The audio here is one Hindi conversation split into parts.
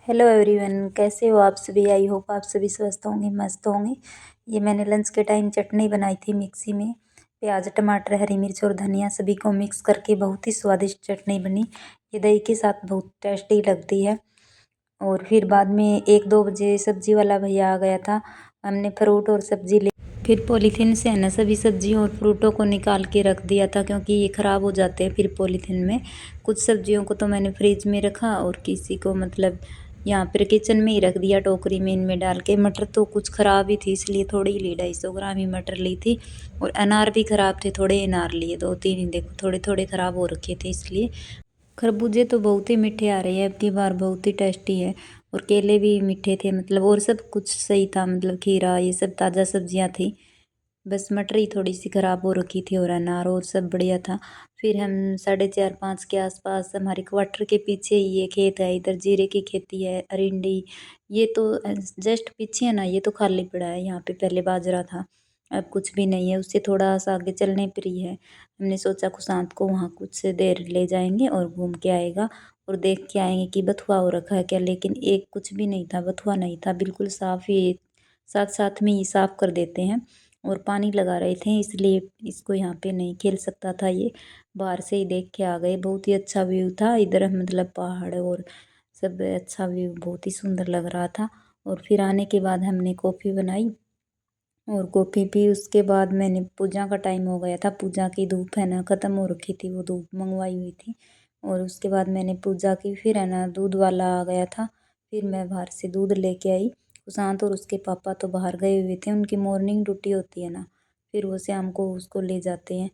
हेलो एवरीवन, कैसे हो आप सभी। आई होप आप सभी स्वस्थ होंगे, मस्त होंगे। ये मैंने लंच के टाइम चटनी बनाई थी मिक्सी में। प्याज, टमाटर, हरी मिर्च और धनिया सभी को मिक्स करके बहुत ही स्वादिष्ट चटनी बनी। ये दही के साथ बहुत टेस्टी लगती है। और फिर बाद में 1-2 बजे सब्जी वाला भैया आ गया था। हमने फ्रूट और सब्जी ले फिर पॉलीथीन से है ना सभी सब्जियों और फ्रूटों को निकाल के रख दिया था, क्योंकि ये ख़राब हो जाते हैं फिर पॉलीथीन में। कुछ सब्जियों को तो मैंने फ्रिज में रखा और किसी को मतलब यहाँ पर किचन में ही रख दिया टोकरी में इनमें डाल के। मटर तो कुछ ख़राब ही थी, इसलिए थोड़ी ही ली, 250 ग्राम ही मटर ली थी। और अनार भी ख़राब थे, थोड़े अनार लिए, 2-3 ही, देखो थोड़े थोड़े ख़राब हो रखे थे इसलिए। खरबूजे तो बहुत ही मीठे आ रहे हैं अब की बार, बहुत ही टेस्टी है। और केले भी मीठे थे मतलब, और सब कुछ सही था मतलब, खीरा ये सब ताज़ा सब्जियां थी। बस मटर ही थोड़ी सी ख़राब हो रखी थी और अनार, और सब बढ़िया था। फिर हम 4:30-5 के आसपास, हमारे क्वार्टर के पीछे ही ये खेत है, इधर जीरे की खेती है, अरिंडी। ये तो जस्ट पीछे है ना, ये तो खाली पड़ा है। यहाँ पे पहले बाजरा था, अब कुछ भी नहीं है। उससे थोड़ा सा आगे चलने पर ही है। हमने सोचा कुशांत को वहाँ कुछ देर ले जाएंगे और घूम के आएगा और देख के आएंगे कि बथुआ हो रखा है क्या। लेकिन एक कुछ भी नहीं था, बथुआ नहीं था, बिल्कुल साफ़ ही, साथ साथ में ही साफ़ कर देते हैं। और पानी लगा रहे थे, इसलिए इसको यहाँ पे नहीं खेल सकता था ये। बाहर से ही देख के आ गए। बहुत ही अच्छा व्यू था इधर, मतलब पहाड़ और सब अच्छा व्यू, बहुत ही सुंदर लग रहा था। और फिर आने के बाद हमने कॉफ़ी बनाई और कॉफ़ी पी। उसके बाद मैंने, पूजा का टाइम हो गया था, पूजा की धूप है ना ख़त्म हो रखी थी, वो धूप मंगवाई हुई थी। और उसके बाद मैंने पूजा की। फिर है ना दूध वाला आ गया था, फिर मैं बाहर से दूध लेके आई। सुशांत और उसके पापा तो बाहर गए हुए थे, उनकी मॉर्निंग ड्यूटी होती है ना, फिर वो शाम को उसको ले जाते हैं।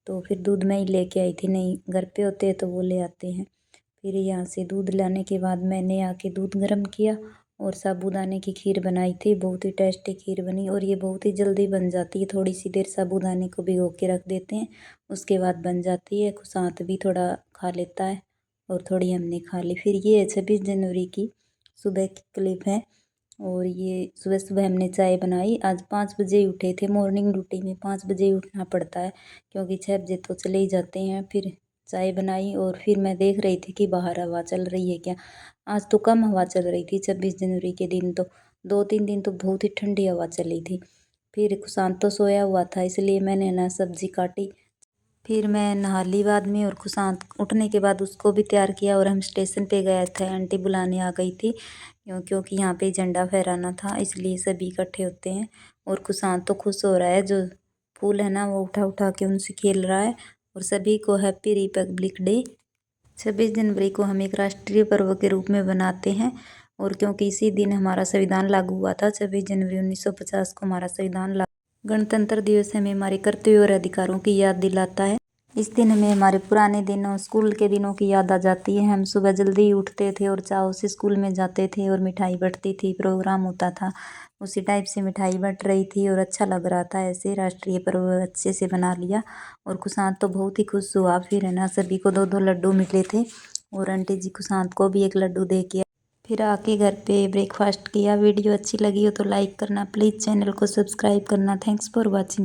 तो फिर दूध मैं ही लेके आई थी, नहीं घर पे होते हैं तो वो ले आते हैं। फिर यहाँ से दूध लाने के बाद मैंने आके दूध गर्म किया और साबूदाने की खीर बनाई थी। बहुत ही टेस्टी खीर बनी और ये बहुत ही जल्दी बन जाती है। थोड़ी सी देर साबूदाने को भिगो के रख देते हैं, उसके बाद बन जाती है। कुशांत भी थोड़ा खा लेता है और थोड़ी हमने खा ली। फिर ये 26 जनवरी की सुबह की क्लिप है। और ये सुबह सुबह हमने चाय बनाई। आज 5 बजे ही उठे थे, मॉर्निंग ड्यूटी में 5 बजे ही उठना पड़ता है, क्योंकि 6 बजे तो चले ही जाते हैं। फिर चाय बनाई और फिर मैं देख रही थी कि बाहर हवा चल रही है क्या। आज तो कम हवा चल रही थी, 26 जनवरी के दिन तो 2-3 दिन तो बहुत ही ठंडी हवा चली थी। फिर कुशांत तो सोया हुआ था, इसलिए मैंने ना सब्जी काटी। फिर मैं नहा ली बाद में, और कुशांत उठने के बाद उसको भी तैयार किया और हम स्टेशन पे गए थे। आंटी बुलाने आ गई थी, क्योंकि यहाँ पे झंडा फहराना था, इसलिए सभी इकट्ठे होते हैं। और कुशांत तो खुश हो रहा है, जो फूल है ना वो उठा उठा के उनसे खेल रहा है। और सभी को हैप्पी रिपब्लिक डे। 26 जनवरी को हम एक राष्ट्रीय पर्व के रूप में बनाते हैं, और क्योंकि इसी दिन हमारा संविधान लागू हुआ था, 26 जनवरी 1950 को हमारा संविधान लागू। गणतंत्र दिवस हमें हमारे कर्तव्यों और अधिकारों की याद दिलाता है। इस दिन हमें हमारे पुराने दिनों, स्कूल के दिनों की याद आ जाती है। हम सुबह जल्दी ही उठते थे और चाव से स्कूल में जाते थे, और मिठाई बंटती थी, प्रोग्राम होता था, उसी टाइप से मिठाई बंट रही थी और अच्छा लग रहा था। ऐसे राष्ट्रीय पर्व अच्छे से बना लिया और कुशांत तो बहुत ही खुश हुआ। फिर है ना सभी को 2-2 लड्डू मिले थे, और आंटी जी कुशांत को भी एक लड्डू दे के फिर आके घर पे ब्रेकफास्ट किया। वीडियो अच्छी लगी हो तो लाइक करना प्लीज़, चैनल को सब्सक्राइब करना। Thanks for watching.